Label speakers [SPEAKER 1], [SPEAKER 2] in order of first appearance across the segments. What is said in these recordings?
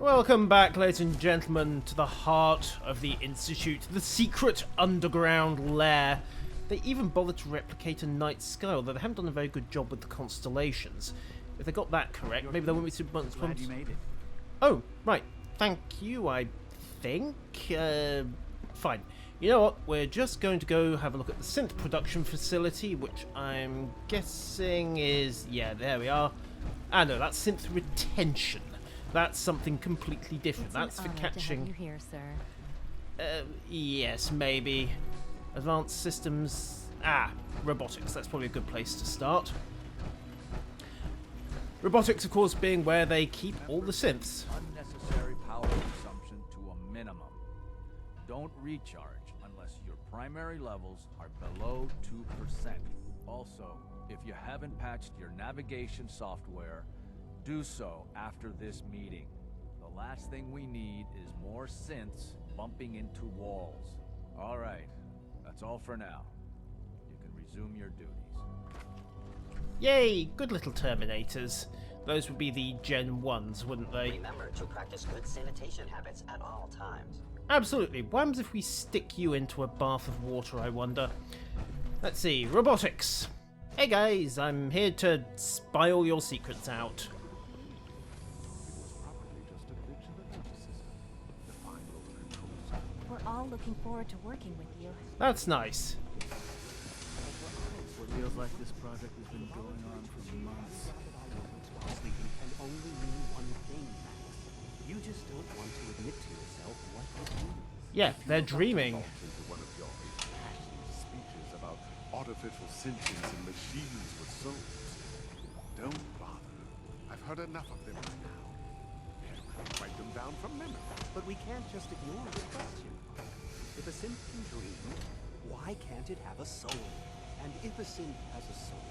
[SPEAKER 1] Welcome back, ladies and gentlemen, to the heart of the Institute, the secret underground lair. They even bothered to replicate a night sky, although they haven't done a very good job with the constellations. If they got that correct, maybe there won't be too much problems.
[SPEAKER 2] You made it.
[SPEAKER 1] Oh, right. Thank you, I think. Fine. You know what? We're just going to go have a look at the synth production facility, which I'm guessing is... Yeah, there we are. Ah, no, that's synth retention. That's something completely different. That's for catching...
[SPEAKER 3] To have you here, sir.
[SPEAKER 1] Yes, maybe. Advanced systems... robotics. That's probably a good place to start. Robotics, of course, being where they keep all the synths.
[SPEAKER 2] Unnecessary power consumption to a minimum. Don't recharge unless your primary levels are below 2%. Also, if you haven't patched your navigation software, do so after this meeting. The last thing we need is more synths bumping into walls. All right, that's all for now. You can resume your duties.
[SPEAKER 1] Yay! Good little Terminators. Those would be the Gen 1s, wouldn't they?
[SPEAKER 4] Remember to practice good sanitation habits at all times.
[SPEAKER 1] Absolutely. What happens if we stick you into a bath of water, I wonder? Let's see. Robotics. Hey guys, I'm here to spy all your secrets out.
[SPEAKER 3] We're all looking forward to working with you.
[SPEAKER 1] That's nice.
[SPEAKER 2] It feels like this project has been going on for months.
[SPEAKER 5] Sleeping can only mean one thing, Max. You just don't want to admit to yourself what it means.
[SPEAKER 1] Yeah, they're dreaming.
[SPEAKER 6] Into one of your impassioned speeches about artificial sentience and machines with souls. Don't bother. I've heard enough of them by now. Write them down from memory.
[SPEAKER 5] But we can't just ignore the question. If a synth can dream, why can't it have a soul? And if a synth has a soul,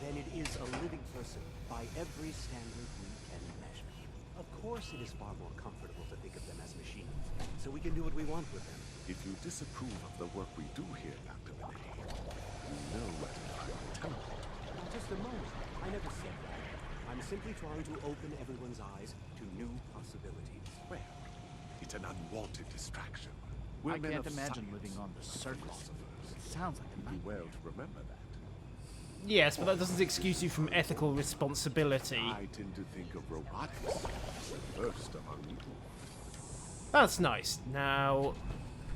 [SPEAKER 5] then it is a living person by every standard we can measure. Of course it is far more comfortable to think of them as machines, so we can do what we want with them.
[SPEAKER 6] If you disapprove of the work we do here, Dr. Vinay, you know what to tell me.
[SPEAKER 5] Now, just a moment. I never said that. I'm simply trying to open everyone's eyes to new possibilities.
[SPEAKER 6] Well, it's an unwanted distraction.
[SPEAKER 2] I
[SPEAKER 6] We're men
[SPEAKER 2] can't
[SPEAKER 6] of
[SPEAKER 2] imagine
[SPEAKER 6] science,
[SPEAKER 2] living on the
[SPEAKER 6] not
[SPEAKER 2] surface.
[SPEAKER 6] philosophers.
[SPEAKER 2] It sounds like a
[SPEAKER 6] Do
[SPEAKER 2] nightmare.
[SPEAKER 6] well to remember that.
[SPEAKER 1] Yes, but that doesn't excuse you from ethical responsibility.
[SPEAKER 6] I tend to think of robotics as the first among equals.
[SPEAKER 1] That's nice. Now,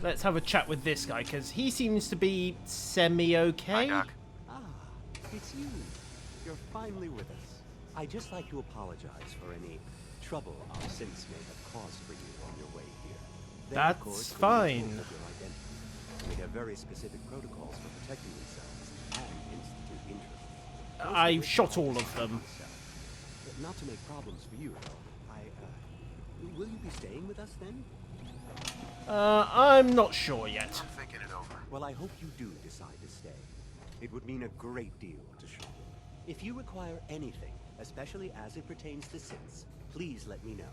[SPEAKER 1] let's have a chat with this guy, because he seems to be semi-okay.
[SPEAKER 5] Ah, it's you. You're finally with us. I'd just like to apologize for any trouble our synths may have caused for you on your way here. They, of
[SPEAKER 1] That's
[SPEAKER 5] course, couldn't
[SPEAKER 1] fine.
[SPEAKER 5] prove your identity. We have very specific protocols for protecting themselves and institute interests. Those
[SPEAKER 1] I
[SPEAKER 5] of which
[SPEAKER 1] shot
[SPEAKER 5] I
[SPEAKER 1] all of
[SPEAKER 5] myself.
[SPEAKER 1] them.
[SPEAKER 5] Not to make problems for you, though. Will you be staying with us then?
[SPEAKER 1] I'm not sure yet.
[SPEAKER 5] Well, I hope you do decide to stay. It would mean a great deal to Sean. If you require anything, especially as it pertains to synths, please let me know.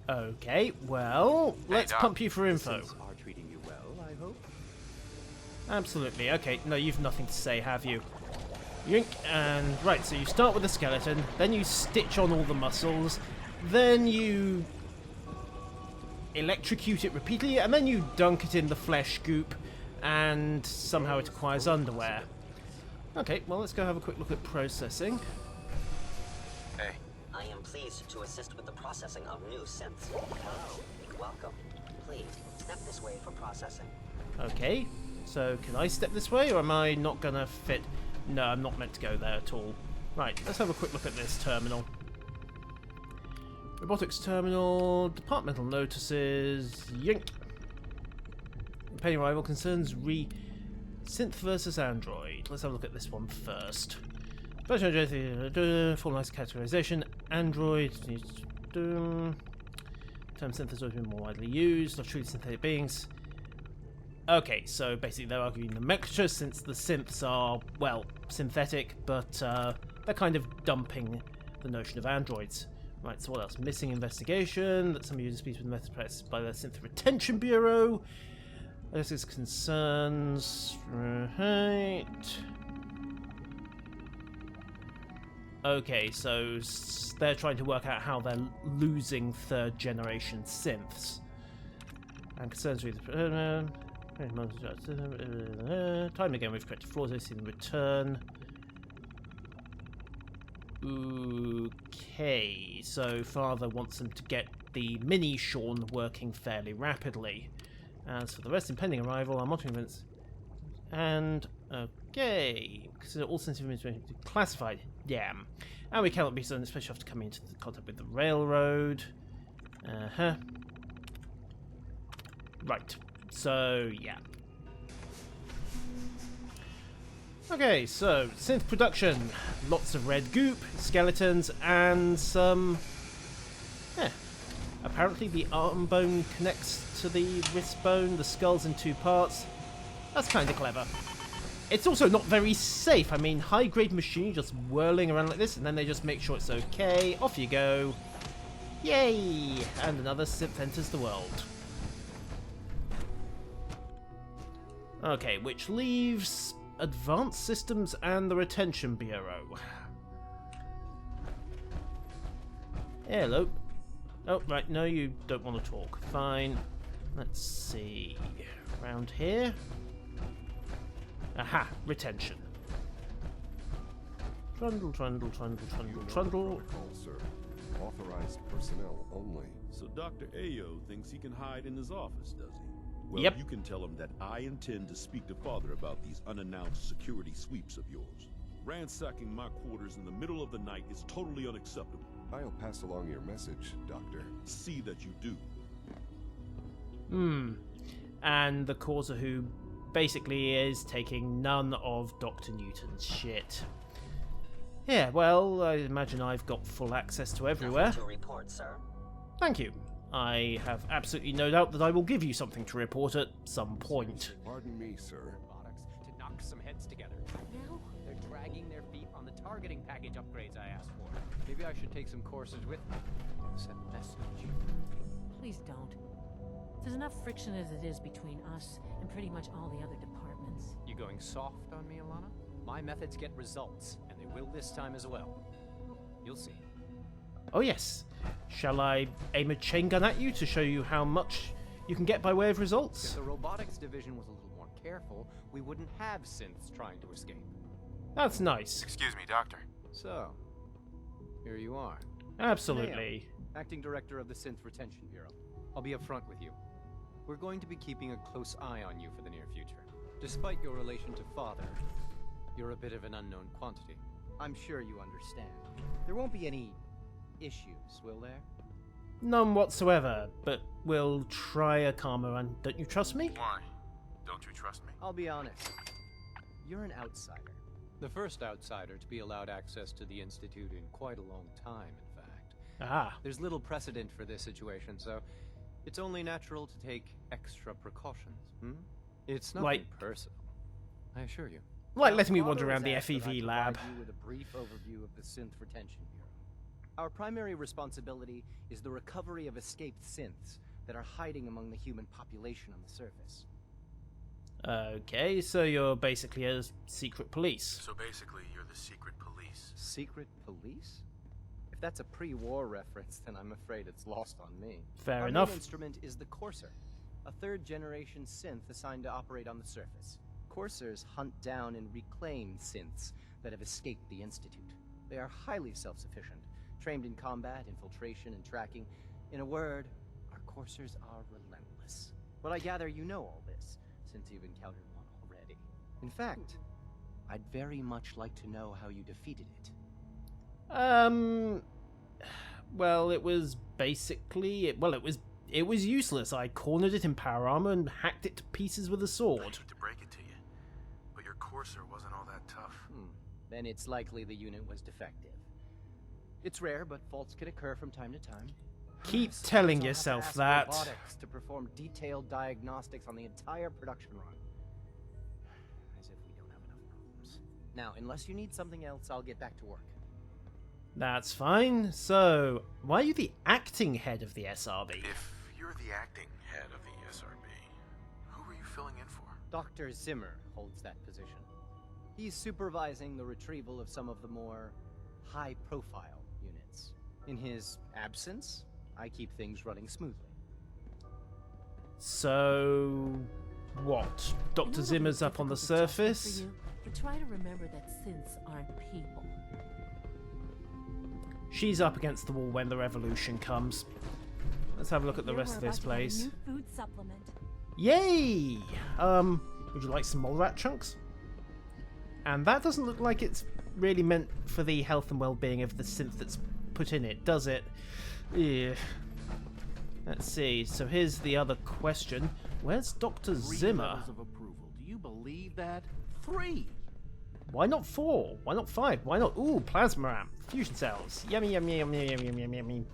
[SPEAKER 1] Okay, well, let's pump you for info.
[SPEAKER 5] Synths are treating you well, I hope.
[SPEAKER 1] Absolutely. Okay, no, you've nothing to say, have you? Yoink, and right, so you start with the skeleton, then you stitch on all the muscles, then you electrocute it repeatedly, and then you dunk it in the flesh goop, and somehow it acquires underwear. Okay, well, let's go have a quick look at processing.
[SPEAKER 4] I am pleased to assist with the processing of new synths. Hello, welcome. Please, step this way for processing.
[SPEAKER 1] Okay, so can I step this way, or am I not gonna fit? No, I'm not meant to go there at all. Right, let's have a quick look at this terminal. Robotics terminal, departmental notices, yoink. Pending arrival concerns synth versus android. Let's have a look at this one first. Formalized categorization, android. Term synth has always been more widely used, not truly synthetic beings. Okay, so basically they're arguing the nomenclature since the synths are, well, synthetic, but they're kind of dumping the notion of androids. Right, so what else? Missing investigation, that some users speak with methods practiced by the Synth Retention Bureau. This is concerns. Right. Okay, so they're trying to work out how they're losing third generation synths. And concerns with time again we've corrected flaws in return. Okay, so father wants them to get the mini Sean working fairly rapidly. As for the rest, impending arrival, our monitoring events. And okay, consider all sensitive information classified. Damn. And we cannot be done, especially after coming into contact with the railroad. Right. So yeah. Okay, so synth production. Lots of red goop, skeletons, and some. Yeah. Apparently the arm bone connects to the wrist bone. The skull's in 2 parts. That's kind of clever. It's also not very safe. I mean, high-grade machine just whirling around like this, and then they just make sure it's okay. Off you go. Yay! And another synth enters the world. Okay, which leaves Advanced Systems and the Retention Bureau. Hello. Oh, right, no, you don't want to talk. Fine. Let's see. Around here. Aha, retention. Trundle, trundle, trundle, trundle, trundle.
[SPEAKER 6] Protocol, sir. Authorized personnel only.
[SPEAKER 7] So Dr. Ayo thinks he can hide in his office, does he? Well,
[SPEAKER 1] Yep.
[SPEAKER 7] you can tell him that I intend to speak to Father about these unannounced security sweeps of yours. Ransacking my quarters in the middle of the night is totally unacceptable.
[SPEAKER 6] I'll pass along your message, Doctor.
[SPEAKER 7] See that you do.
[SPEAKER 1] And the causer who basically is taking none of Dr. Newton's shit. Yeah, well, I imagine I've got full access to everywhere.
[SPEAKER 4] Nothing to report, sir.
[SPEAKER 1] Thank you. I have absolutely no doubt that I will give you something to report at some point.
[SPEAKER 6] Pardon me, sir.
[SPEAKER 5] Robotics to knock some heads together.
[SPEAKER 3] Now?
[SPEAKER 5] They're dragging their feet on the targeting package upgrades I asked for. Maybe I should take some courses with me. Send a message.
[SPEAKER 3] Please don't. There's enough friction as it is between us and pretty much all the other departments.
[SPEAKER 5] You going soft on me, Alana? My methods get results, and they will this time as well. You'll see.
[SPEAKER 1] Oh yes. Shall I aim a chain gun at you to show you how much you can get by way of
[SPEAKER 5] If
[SPEAKER 1] results?
[SPEAKER 5] the robotics division was a little more careful, we wouldn't have synths trying to escape.
[SPEAKER 1] That's nice.
[SPEAKER 8] Excuse me, Doctor.
[SPEAKER 5] So, here you are.
[SPEAKER 1] Absolutely.
[SPEAKER 5] Acting Director of the Synth Retention Bureau. I'll be upfront with you. We're going to be keeping a close eye on you for the near future. Despite your relation to Father, you're a bit of an unknown quantity. I'm sure you understand. There won't be any issues, will there?
[SPEAKER 1] None whatsoever, but we'll try a calmer run. Don't you trust me?
[SPEAKER 8] Why? Don't you trust me?
[SPEAKER 5] I'll be honest. You're an outsider. The first outsider to be allowed access to the Institute in quite a long time, in fact.
[SPEAKER 1] Ah,
[SPEAKER 5] There's little precedent for this situation, so it's only natural to take extra precautions. It's nothing
[SPEAKER 1] Like-
[SPEAKER 5] personal, I assure you.
[SPEAKER 1] like letting me
[SPEAKER 5] Father
[SPEAKER 1] wander
[SPEAKER 5] has
[SPEAKER 1] around the
[SPEAKER 5] asked that I
[SPEAKER 1] FEV
[SPEAKER 5] provide
[SPEAKER 1] lab.
[SPEAKER 5] you with a brief overview of the Synth Retention Bureau. Our primary responsibility is the recovery of escaped synths that are hiding among the human population on the surface.
[SPEAKER 1] Okay, so you're basically a secret police.
[SPEAKER 8] So basically, you're the secret police.
[SPEAKER 5] Secret police? If that's a pre-war reference, then I'm afraid it's lost on me.
[SPEAKER 1] Fair
[SPEAKER 5] Our
[SPEAKER 1] enough.
[SPEAKER 5] main instrument is the Courser, a third-generation synth assigned to operate on the surface. Coursers hunt down and reclaim synths that have escaped the Institute. They are highly self-sufficient, trained in combat, infiltration, and tracking. In a word, our Coursers are relentless. But I gather you know all this, since you've encountered one already. In fact, I'd very much like to know how you defeated it.
[SPEAKER 1] Well, it was basically it was useless. I cornered it in power armor and hacked it to pieces with a
[SPEAKER 8] I
[SPEAKER 1] sword.
[SPEAKER 8] hate to break it to you, but your Courser wasn't all that tough.
[SPEAKER 5] Then it's likely the unit was defective. It's rare, but faults can occur from time to time.
[SPEAKER 1] Keep
[SPEAKER 5] Suppose
[SPEAKER 1] telling
[SPEAKER 5] I'll have to
[SPEAKER 1] yourself
[SPEAKER 5] ask
[SPEAKER 1] that.
[SPEAKER 5] robotics to perform detailed diagnostics on the entire production run. As if we don't have enough problems. Now, unless you need something else, I'll get back to work.
[SPEAKER 1] That's fine. So, why are you the acting head of the SRB?
[SPEAKER 8] If you're the acting head of the SRB, who are you filling in for?
[SPEAKER 5] Dr. Zimmer holds that position. He's supervising the retrieval of some of the more high-profile units. In his absence, I keep things running smoothly.
[SPEAKER 1] So, what? Dr. Zimmer's up on the surface?
[SPEAKER 3] But try to remember that synths aren't people.
[SPEAKER 1] She's up against the wall when the revolution comes. Let's have a look at the rest of this place.
[SPEAKER 9] New food supplement.
[SPEAKER 1] Yay! Would you like some mole rat chunks? And that doesn't look like it's really meant for the health and well-being of the synth that's put in it, does it? Yeah. Let's see. So here's the other question. Where's Dr.
[SPEAKER 2] 3
[SPEAKER 1] Zimmer?
[SPEAKER 2] levels of approval. Do you believe that? 3!
[SPEAKER 1] Why not 4? Why not 5? Why not? Ooh, plasma amp. Fusion cells. Yummy, yummy, yummy, yummy, yummy, yummy.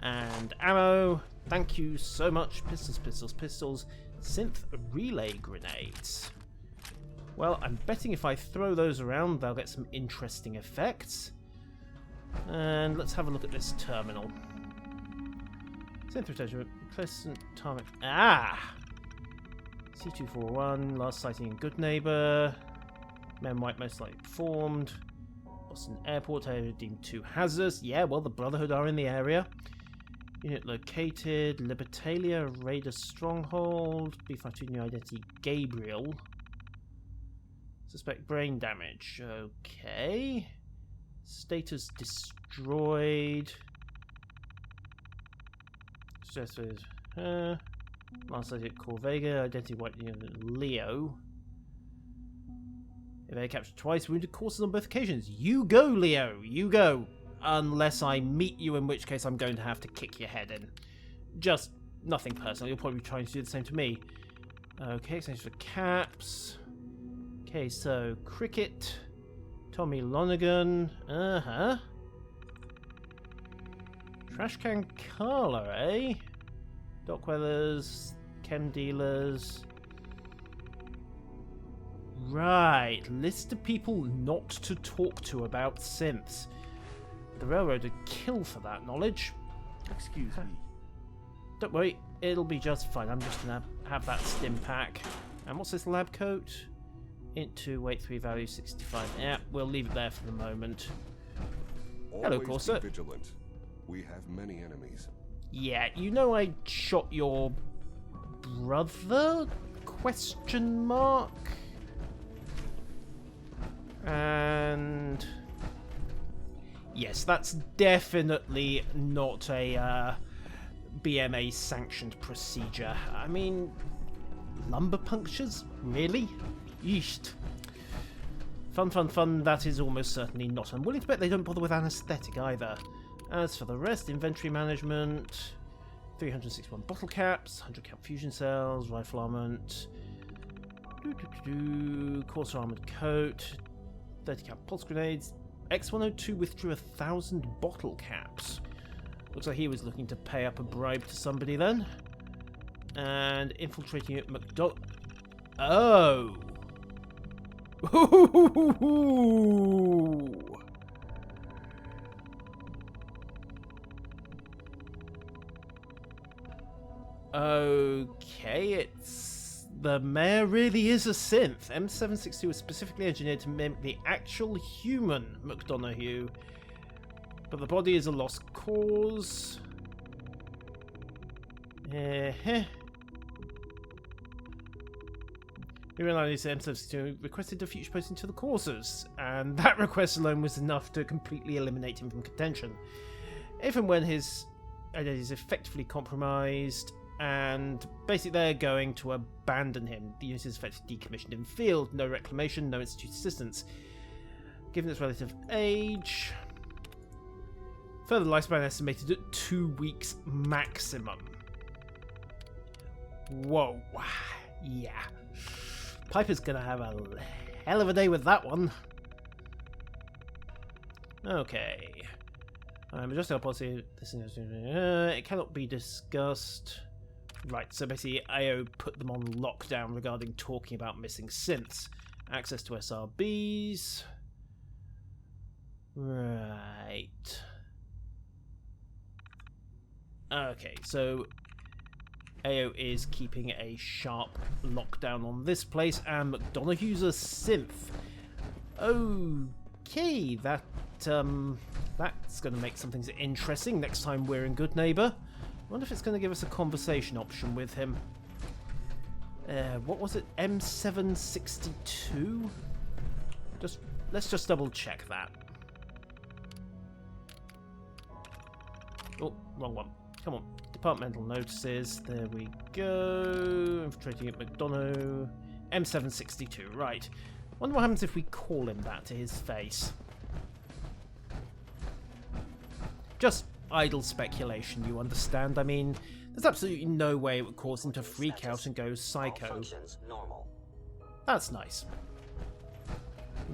[SPEAKER 1] And ammo. Thank you so much. Pistols, pistols, pistols. Synth relay grenades. Well, I'm betting if I throw those around, they'll get some interesting effects. And let's have a look at this terminal. Synth rotation, pleasant tarmac. Ah! C241, last sighting in Good Neighbor. Men White most likely formed. Boston Airport area deemed too hazardous. Yeah, well, the Brotherhood are in the area. Unit located. Libertalia Raider Stronghold. B52 new identity Gabriel. Suspect brain damage. Okay. Status destroyed. Stress with last sighted Corvega. Identity White unit Leo. Evade captured twice, wounded courses on both occasions. You go, Leo, you go. Unless I meet you, in which case I'm going to have to kick your head in. Just nothing personal, you'll probably be trying to do the same to me. Okay, exchange for caps. Okay, so Cricket, Tommy Lonergan, Trash Can Carla, eh? Doc Weathers, Chem Dealers. Right, list of people not to talk to about synths. The railroad would kill for that knowledge.
[SPEAKER 2] Excuse me.
[SPEAKER 1] Don't worry, it'll be just fine. I'm just gonna have that stim pack. And what's this lab coat? Int 2, weight 3, value 65. Yeah, we'll leave it there for the moment. Hello,
[SPEAKER 6] Always
[SPEAKER 1] Corsair.
[SPEAKER 6] be vigilant. We have many enemies.
[SPEAKER 1] Yeah, you know I shot your brother? Question mark? And yes, that's definitely not a BMA sanctioned procedure. I mean, lumbar punctures? Really? Yeesh. Fun, fun, fun, that is almost certainly not. I'm willing to bet they don't bother with anaesthetic either. As for the rest, inventory management, 361 bottle caps, 100 cap fusion cells, rifle armament, Corsair armored coat, 30 cap pulse grenades. X102 withdrew 1,000 bottle caps. Looks like he was looking to pay up a bribe to somebody then. And infiltrating at McDonald. Oh! Okay, it's... The mayor really is a synth. M762 was specifically engineered to mimic the actual human McDonough. But the body is a lost cause. We realised M762 requested a future posting to the Corsairs, and that request alone was enough to completely eliminate him from contention. If and when his identity is effectively compromised, and basically they're going to abandon him. The unit is effectively decommissioned in the field, no reclamation, no institute assistance. Given its relative age, further lifespan estimated at 2 weeks maximum. Whoa. Yeah. Piper's gonna have a hell of a day with that one. Okay. I'm adjusting our policy. It cannot be discussed. Right, so basically AO put them on lockdown regarding talking about missing synths. Access to SRBs. Right. Okay, so AO is keeping a sharp lockdown on this place, and McDonough's a synth. Okay, that that's going to make some things interesting next time we're in Good Neighbor. I wonder if it's going to give us a conversation option with him. What was it? M762? Let's just double check that. Oh, wrong one. Come on. Departmental notices. There we go. Infiltrating at McDonough. M762. Right. Wonder what happens if we call him that to his face. Just idle speculation, you understand? I mean, there's absolutely no way it would cause him to freak out and go psycho.
[SPEAKER 4] Functions normal.
[SPEAKER 1] That's nice.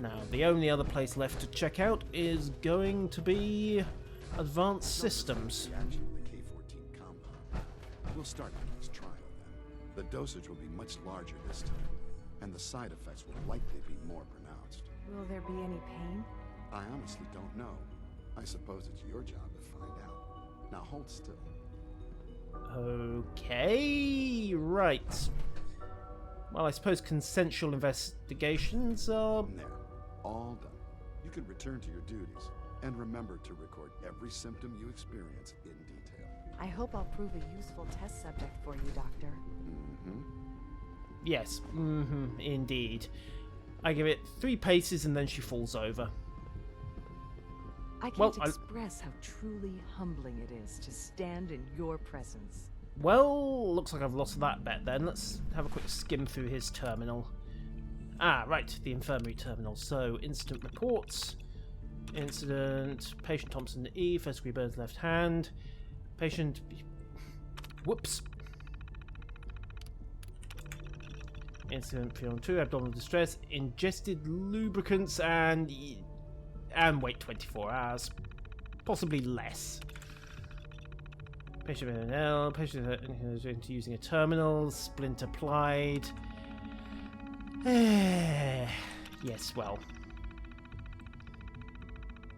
[SPEAKER 1] Now, the only other place left to check out is going to be Advanced Systems.
[SPEAKER 6] Reaction to the K-14 compound. We'll start the next trial then. The dosage will be much larger this time, and the side effects will likely be more pronounced.
[SPEAKER 9] Will there be any pain?
[SPEAKER 6] I honestly don't know. I suppose it's your job to find out. Now hold still.
[SPEAKER 1] Okay, right. Well, I suppose consensual investigations are...
[SPEAKER 6] There. All done. You can return to your duties, and remember to record every symptom you experience in detail.
[SPEAKER 9] I hope I'll prove a useful test subject for you, Doctor.
[SPEAKER 1] Yes, indeed. I give it 3 paces and then she falls over.
[SPEAKER 9] I can't express how truly humbling it is to stand in your presence.
[SPEAKER 1] Well, looks like I've lost that bet then. Let's have a quick skim through his terminal. Ah, right, the infirmary terminal. So, incident reports. Incident, patient Thompson E, first degree burns left hand. Patient... Whoops. Incident 312, abdominal distress, ingested lubricants and wait 24 hours. Possibly less. Patient with an L, patient into using a terminal, splint applied. Yes, well.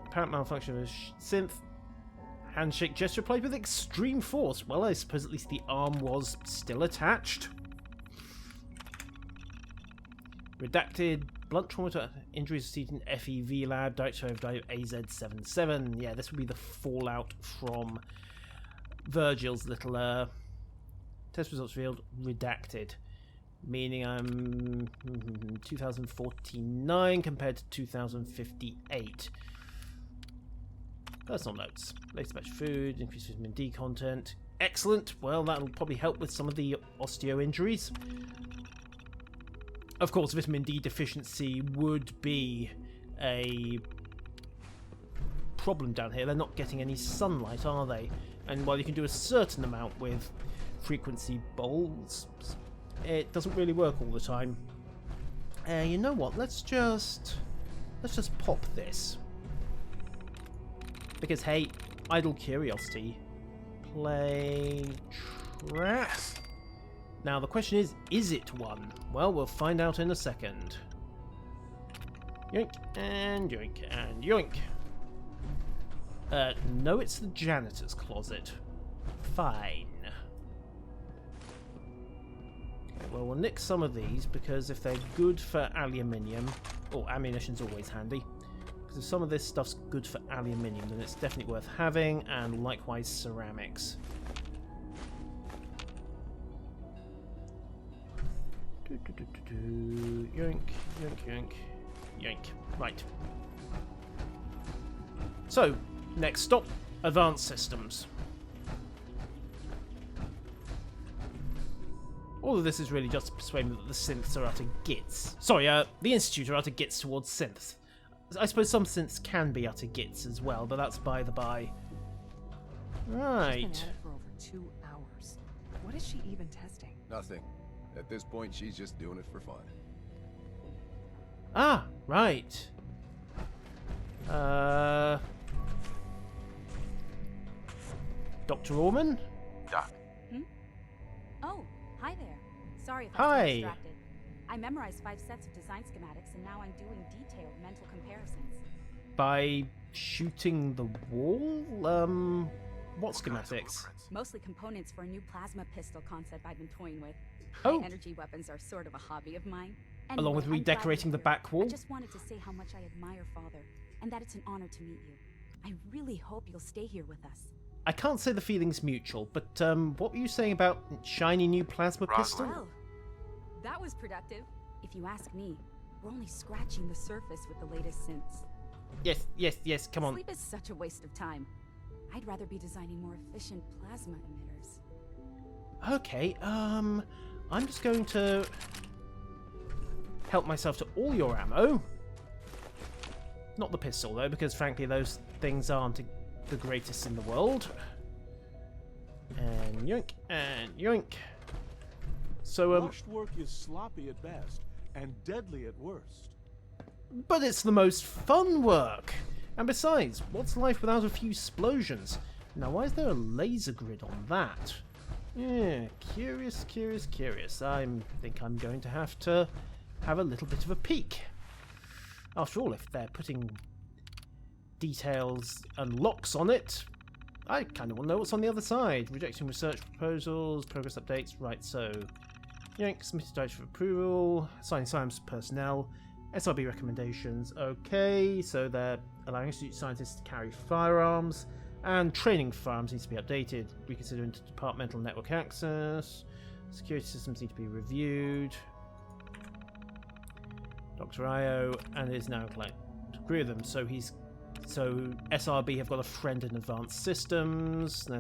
[SPEAKER 1] Apparent malfunction of synth. Handshake gesture applied with extreme force. Well, I suppose at least the arm was still attached. Redacted. Blunt trauma to injuries received in FEV lab. Director of AZ77. Yeah, this would be the fallout from Virgil's little test results revealed. Redacted. Meaning I'm 2049 compared to 2058. Personal notes. Latest batch of food, increased vitamin D content. Excellent. Well, that'll probably help with some of the osteo injuries. Of course, vitamin D deficiency would be a problem down here. They're not getting any sunlight, are they? And while you can do a certain amount with frequency bulbs, it doesn't really work all the time. You know what? Let's just pop this. Because, hey, idle curiosity. Play trap. Now, the question is it one? Well, we'll find out in a second. Yoink, and yoink, and yoink. No, it's the janitor's closet. Fine. Okay, well, we'll nick some of these, because if they're good for aluminium... Oh, ammunition's always handy. If some of this stuff's good for aluminium, then it's definitely worth having, and likewise ceramics. Yoink, yoink, yoink, yoink. Right. So, next stop, Advanced Systems. All of this is really just to persuade me that the synths are utter gits. Sorry, the Institute are utter gits towards synths. I suppose some synths can be utter gits as well, but that's by the by. Right.
[SPEAKER 9] She's been at it for over 2 hours. What is she even testing?
[SPEAKER 10] Nothing. At this point, she's just doing it for fun.
[SPEAKER 1] Ah, right. Dr. Orman?
[SPEAKER 8] Doc.
[SPEAKER 11] Oh, hi there. Sorry if I
[SPEAKER 1] Hi.
[SPEAKER 11] was distracted. I memorized 5 sets of design schematics, and now I'm doing detailed mental comparisons.
[SPEAKER 1] By shooting the wall? What schematics?
[SPEAKER 11] Mostly components for a new plasma pistol concept I've been toying with.
[SPEAKER 1] Oh.
[SPEAKER 11] High energy weapons are sort of a hobby of mine.
[SPEAKER 1] Along with
[SPEAKER 11] Anyway, I'm glad
[SPEAKER 1] redecorating
[SPEAKER 11] you're
[SPEAKER 1] the
[SPEAKER 11] here.
[SPEAKER 1] back wall.
[SPEAKER 11] I just wanted to say how much I admire Father, and that it's an honor to meet you. I really hope you'll stay here with us.
[SPEAKER 1] I can't say the feeling's mutual, but what were you saying about shiny new plasma pistol?
[SPEAKER 11] Well, that was productive. If you ask me, we're only scratching the surface with the latest synths.
[SPEAKER 1] Yes, come on.
[SPEAKER 11] Sleep is such a waste of time. I'd rather be designing more efficient plasma emitters.
[SPEAKER 1] Okay, I'm just going to help myself to all your ammo. Not the pistol, though, because frankly those things aren't the greatest in the world. And yoink, and yoink. So,
[SPEAKER 12] Rushed work is sloppy at best, and deadly at worst.
[SPEAKER 1] But it's the most fun work! And besides, what's life without a few explosions? Now, why is there a laser grid on that? Yeah, curious. I think I'm going to have a little bit of a peek. After all, if they're putting details and locks on it, I kind of want to know what's on the other side. Rejecting research proposals, progress updates, right, so... Yank, submitted direction for approval, assigning science personnel, SRB recommendations, okay, so they're allowing institute scientists to carry firearms, and training for firearms needs to be updated, reconsider interdepartmental network access, security systems need to be reviewed, Dr. Io, and it is now inclined to agree with them, so SRB have got a friend in advanced systems,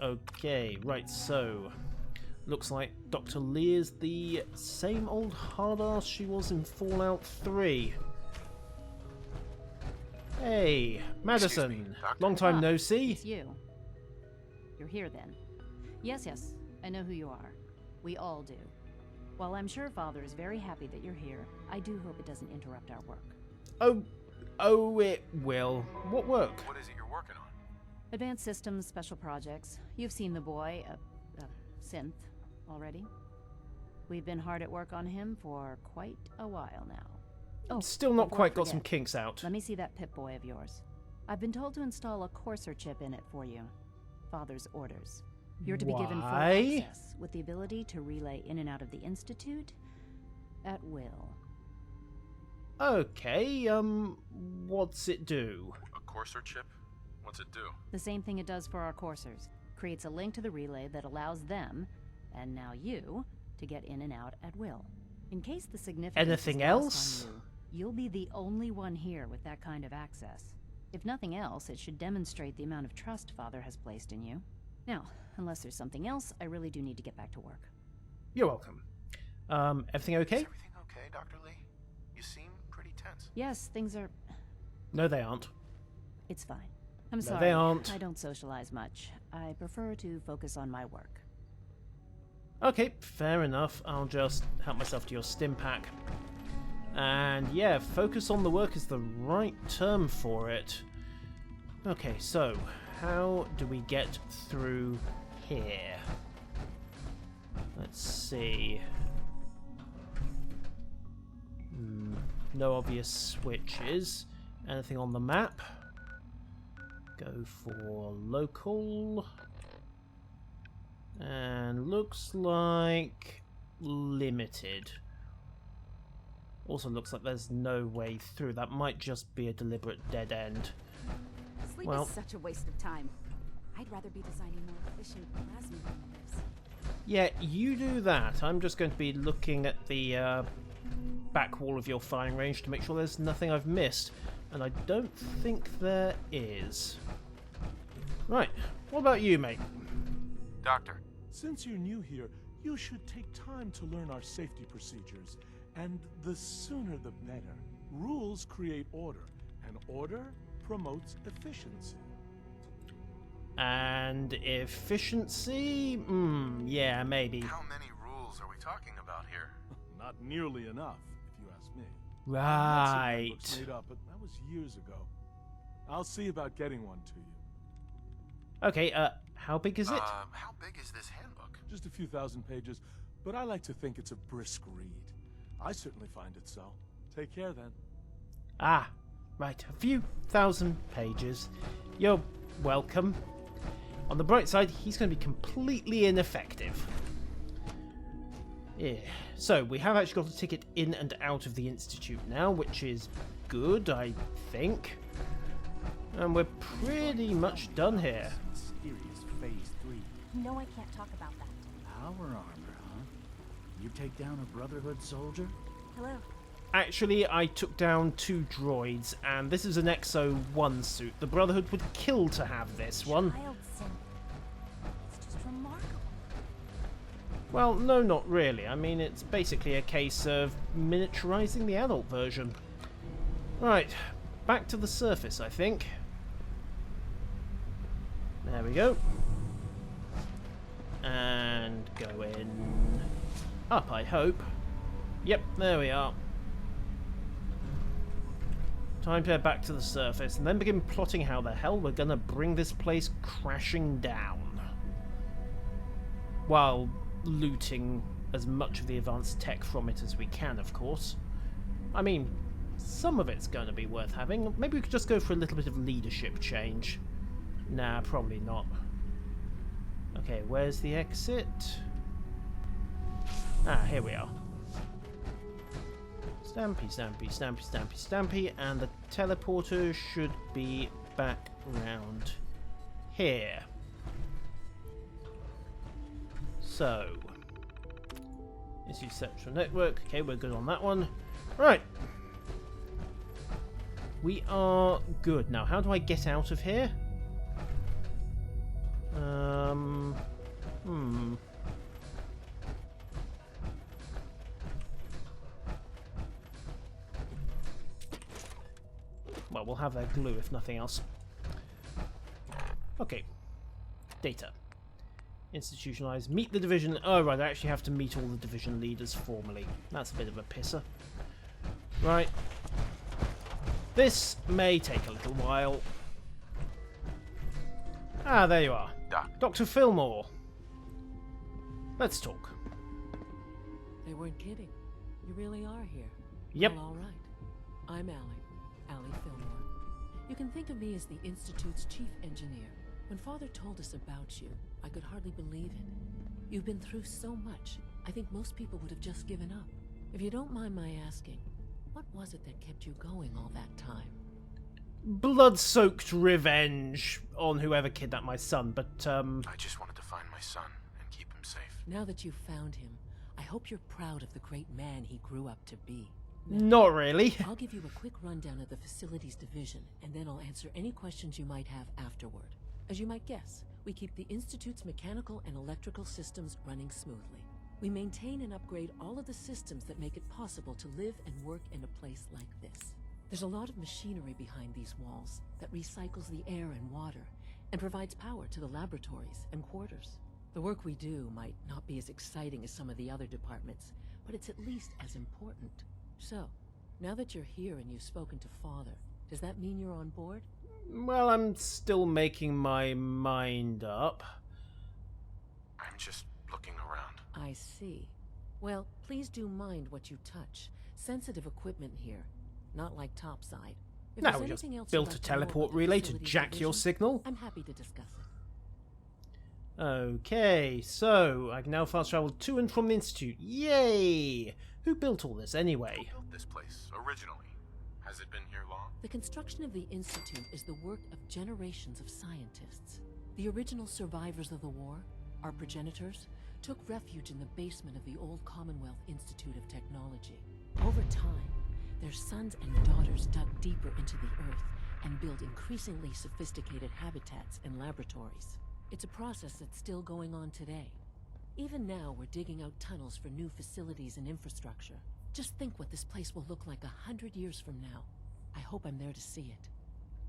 [SPEAKER 1] okay, right, so looks like Dr. Lee is the same old hard ass she was in Fallout 3. Hey, Madison, long time no see.
[SPEAKER 13] It's you. You're here then. Yes, I know who you are. We all do. While I'm sure Father is very happy that you're here, I do hope it doesn't interrupt our work.
[SPEAKER 1] Oh, it will. What work?
[SPEAKER 8] What is it you're working on?
[SPEAKER 13] Advanced Systems Special Projects. You've seen the boy, synth, already. We've been hard at work on him for quite a while now. Oh,
[SPEAKER 1] still not quite got
[SPEAKER 13] forget.
[SPEAKER 1] some kinks out.
[SPEAKER 13] Let me see that Pip-Boy of yours. I've been told to install a courser chip in it for you. Father's orders. You're to be given full access, with the ability to relay in and out of the Institute at will.
[SPEAKER 1] Okay, what's it do?
[SPEAKER 8] A courser chip? What's it do?
[SPEAKER 13] The same thing it does for our coursers. Creates a link to the relay that allows them, and now you, to get in and out at will. In case the significance
[SPEAKER 1] Anything
[SPEAKER 13] is lost
[SPEAKER 1] else?
[SPEAKER 13] on you, you'll be the only one here with that kind of access. If nothing else, it should demonstrate the amount of trust Father has placed in you. Now, unless there's something else, I really do need to get back to work.
[SPEAKER 1] You're welcome. Everything okay?
[SPEAKER 8] Is everything okay, Dr. Lee? You seem pretty tense.
[SPEAKER 13] Yes, things are...
[SPEAKER 1] No, they aren't.
[SPEAKER 13] It's fine. I'm
[SPEAKER 1] No,
[SPEAKER 13] sorry.
[SPEAKER 1] they aren't.
[SPEAKER 13] I don't socialize much. I prefer to focus on my work.
[SPEAKER 1] Okay, fair enough. I'll just help myself to your stim pack. And yeah, focus on the work is the right term for it. Okay, so how do we get through here? Let's see. No obvious switches. Anything on the map? Go for local. And looks like limited. Also looks like there's no way through. That might just be a deliberate dead end.
[SPEAKER 11] Sleep is such a waste of time. I'd rather be designing more efficient plasma emitters.
[SPEAKER 1] Yeah, you do that. I'm just going to be looking at the back wall of your firing range to make sure there's nothing I've missed. And I don't think there is. Right, what about you, mate?
[SPEAKER 8] Doctor.
[SPEAKER 12] Since you're new here, you should take time to learn our safety procedures. And the sooner the better. Rules create order, and order promotes efficiency.
[SPEAKER 1] And efficiency? Yeah, maybe.
[SPEAKER 8] How many rules are we talking about here?
[SPEAKER 12] Not nearly enough, if you ask me.
[SPEAKER 1] Right.
[SPEAKER 12] Books made up, but that was years ago. I'll see about getting one to you.
[SPEAKER 1] Okay, how big is it?
[SPEAKER 8] How big is this handbook?
[SPEAKER 12] Just a few thousand pages, but I like to think it's a brisk read. I certainly find it so. Take care, then.
[SPEAKER 1] Ah, right, a few thousand pages. You're welcome. On the bright side, he's going to be completely ineffective. Yeah. So, we have actually got a ticket in and out of the Institute now, which is good, I think. And we're pretty much done here.
[SPEAKER 5] Mysterious Phase 3.
[SPEAKER 14] No, I can't talk about that.
[SPEAKER 15] Power armor, huh? You take down a Brotherhood soldier?
[SPEAKER 14] Hello.
[SPEAKER 1] Actually, I took down 2 droids, and this is an XO-1 suit. The Brotherhood would kill to have this one.
[SPEAKER 14] Child synth. It's just remarkable.
[SPEAKER 1] Well, no, not really. I mean, it's basically a case of miniaturizing the adult version. Right, back to the surface, I think. There we go. And going up, I hope. Yep, there we are. Time to head back to the surface and then begin plotting how the hell we're gonna bring this place crashing down. While looting as much of the advanced tech from it as we can, of course. I mean, some of it's going to be worth having. Maybe we could just go for a little bit of leadership change. Nah, probably not. Okay, where's the exit? Ah, here we are. Stampy, stampy, stampy, stampy, stampy, and the teleporter should be back round here. So, issue central network. Okay, we're good on that one. Right. We are good. Now, how do I get out of here? Well, we'll have that glue if nothing else. Okay. Data. Institutionalize. Meet the division. Oh, right, I actually have to meet all the division leaders formally. That's a bit of a pisser. Right. This may take a little while. Ah, there you are.
[SPEAKER 8] Doc.
[SPEAKER 1] Dr. Fillmore. Let's talk.
[SPEAKER 3] They weren't kidding. You really are here.
[SPEAKER 1] Yep.
[SPEAKER 3] Well, all right. I'm Allie Fillmore. You can think of me as the Institute's chief engineer. When Father told us about you, I could hardly believe it. You've been through so much, I think most people would have just given up. If you don't mind my asking, what was it that kept you going all that time?
[SPEAKER 1] Blood-soaked revenge on whoever kidnapped my son, but,
[SPEAKER 8] I just wanted to find my son and keep him safe.
[SPEAKER 3] Now that you've found him, I hope you're proud of the great man he grew up to be.
[SPEAKER 1] Not really.
[SPEAKER 3] I'll give you a quick rundown of the facilities division, and then I'll answer any questions you might have afterward. As you might guess, we keep the Institute's mechanical and electrical systems running smoothly. We maintain and upgrade all of the systems that make it possible to live and work in a place like this. There's a lot of machinery behind these walls that recycles the air and water and provides power to the laboratories and quarters. The work we do might not be as exciting as some of the other departments, but it's at least as important. So, now that you're here and you've spoken to Father, does that mean you're on board?
[SPEAKER 1] Well, I'm still making my mind up.
[SPEAKER 8] I'm just looking around.
[SPEAKER 3] I see. Well, please do mind what you touch. Sensitive equipment here, not like topside. If
[SPEAKER 1] Now
[SPEAKER 3] there's
[SPEAKER 1] we just
[SPEAKER 3] anything else
[SPEAKER 1] built
[SPEAKER 3] you'd
[SPEAKER 1] a
[SPEAKER 3] like to know
[SPEAKER 1] teleport
[SPEAKER 3] about the
[SPEAKER 1] relay to
[SPEAKER 3] facilities
[SPEAKER 1] jack your
[SPEAKER 3] division,
[SPEAKER 1] signal.
[SPEAKER 3] I'm happy to discuss it.
[SPEAKER 1] Okay, so I can now fast travel to and from the Institute. Yay! Who built all this anyway?
[SPEAKER 8] Who built this place originally? Has it been here long?
[SPEAKER 3] The construction of the Institute is the work of generations of scientists. The original survivors of the war, our progenitors, took refuge in the basement of the old Commonwealth Institute of Technology. Over time, their sons and daughters dug deeper into the earth and built increasingly sophisticated habitats and laboratories. It's a process that's still going on today. Even now, we're digging out tunnels for new facilities and infrastructure. Just think what this place will look like 100 years from now. I hope I'm there to see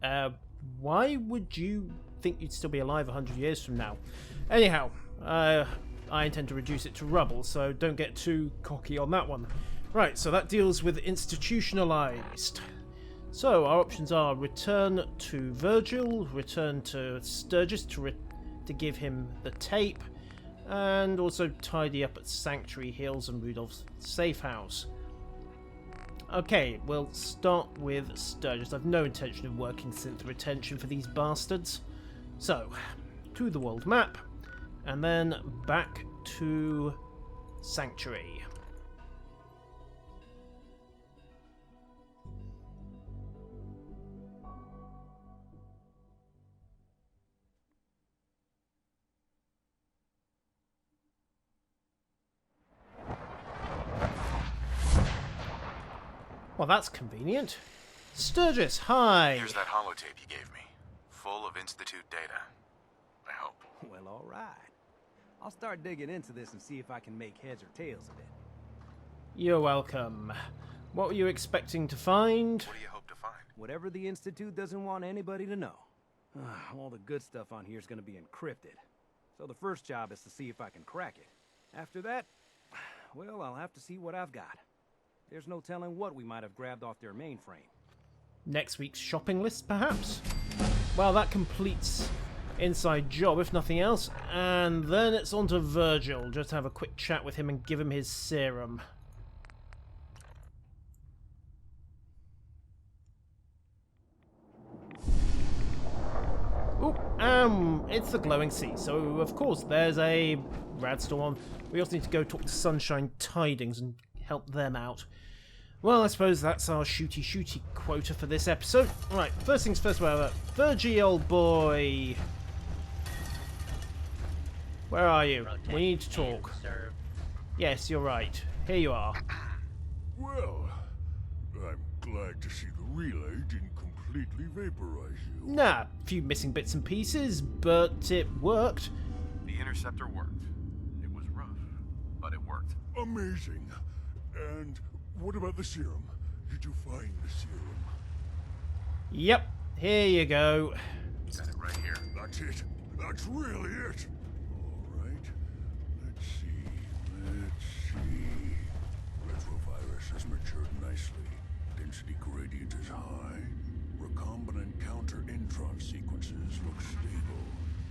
[SPEAKER 3] it.
[SPEAKER 1] Why would you think you'd still be alive 100 years from now? Anyhow, I intend to reduce it to rubble, so don't get too cocky on that one. Right, so that deals with institutionalized. So our options are return to Virgil, return to Sturgis to give him the tape, and also tidy up at Sanctuary Hills and Rudolph's safe house. Okay, we'll start with Sturgis. I've no intention of working synth retention for these bastards. So, to the world map, and then back to Sanctuary. Well, that's convenient. Sturgis, hi!
[SPEAKER 8] Here's that holotape you gave me. Full of Institute data. I hope.
[SPEAKER 5] Well, all right. I'll start digging into this and see if I can make heads or tails of it.
[SPEAKER 1] You're welcome. What were you expecting to find?
[SPEAKER 8] What do you hope to find?
[SPEAKER 5] Whatever the Institute doesn't want anybody to know. All the good stuff on here is going to be encrypted. So the first job is to see if I can crack it. After that, well, I'll have to see what I've got. There's no telling what we might have grabbed off their mainframe.
[SPEAKER 1] Next week's shopping list, perhaps? Well, that completes Inside Job, if nothing else. And then it's on to Virgil. Just have a quick chat with him and give him his serum. Ooh, it's the glowing sea. So, of course, there's a Radstorm on. We also need to go talk to Sunshine Tidings and help them out. Well, I suppose that's our shooty quota for this episode. Right, first things first, Virgie, old boy. Where are you? We need to talk. Yes, you're right. Here you are.
[SPEAKER 6] Well, I'm glad to see the relay didn't completely vaporize you.
[SPEAKER 1] Nah, a few missing bits and pieces, but it worked.
[SPEAKER 8] The interceptor worked. It was rough, but it worked.
[SPEAKER 6] Amazing. And what about the serum? Did you find the serum?
[SPEAKER 1] Yep, here you go.
[SPEAKER 8] Got it right here.
[SPEAKER 6] That's it. That's really it. All right. Let's see. Retrovirus has matured nicely. Density gradient is high. Recombinant counter-intron sequences look stable.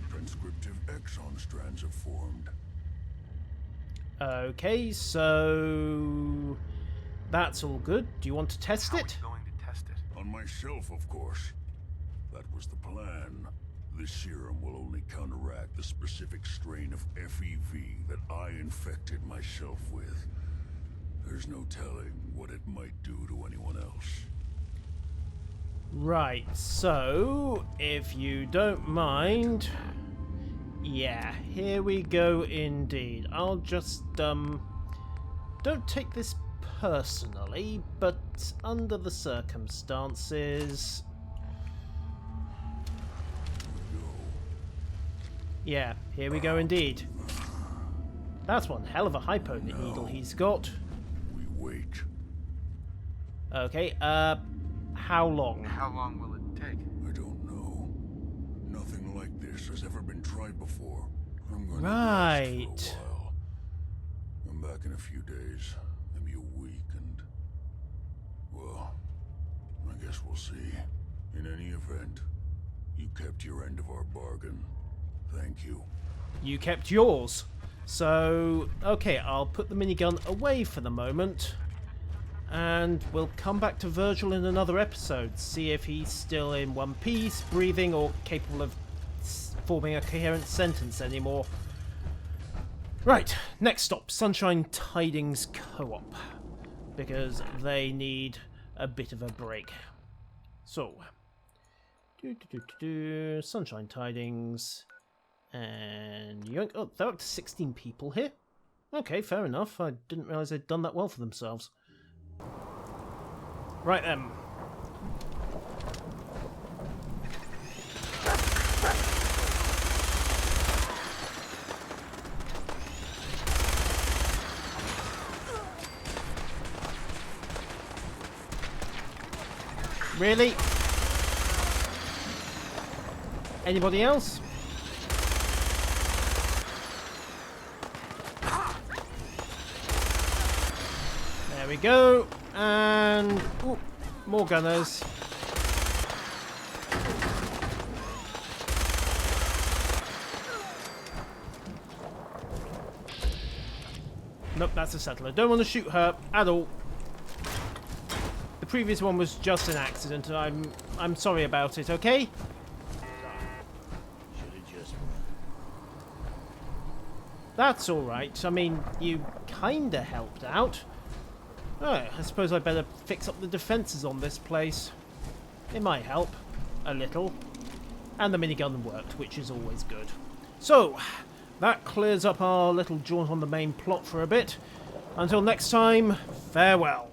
[SPEAKER 6] Transcriptive exon strands have formed.
[SPEAKER 1] Okay, so that's all good. Do you want to test it?
[SPEAKER 8] How are you going to test it?
[SPEAKER 6] On myself, of course. That was the plan. This serum will only counteract the specific strain of FEV that I infected myself with. There's no telling what it might do to anyone else.
[SPEAKER 1] Right, so if you don't mind, yeah, here we go indeed. I'll just don't take this personally, but under the circumstances, yeah, here we go indeed. That's one hell of a high potent needle he's got.
[SPEAKER 6] We wait.
[SPEAKER 1] Okay, how long?
[SPEAKER 8] How long will it take?
[SPEAKER 6] I don't know. Nothing like this has ever been tried before. I'm going
[SPEAKER 1] right.
[SPEAKER 6] to rest for a while. I'm back in a few days, maybe a week, and well, I guess we'll see. In any event, you kept your end of our bargain. Thank you.
[SPEAKER 1] You kept yours. So, okay, I'll put the minigun away for the moment. And we'll come back to Virgil in another episode. See if he's still in one piece, breathing, or capable of forming a coherent sentence anymore. Right, next stop, Sunshine Tidings Co-op. Because they need a bit of a break. So, Sunshine Tidings. And you oh, they're up to 16 people here. Okay, fair enough. I didn't realise they'd done that well for themselves. Right then. Really? Anybody else? There we go, and ooh, more gunners. Nope, that's a settler. Don't want to shoot her at all. The previous one was just an accident. I'm sorry about it. Okay.
[SPEAKER 15] Should have just run.
[SPEAKER 1] That's alright. I mean, you kinda helped out. Alright, I suppose I better fix up the defences on this place. It might help. A little. And the minigun worked, which is always good. So, that clears up our little jaunt on the main plot for a bit. Until next time, farewell.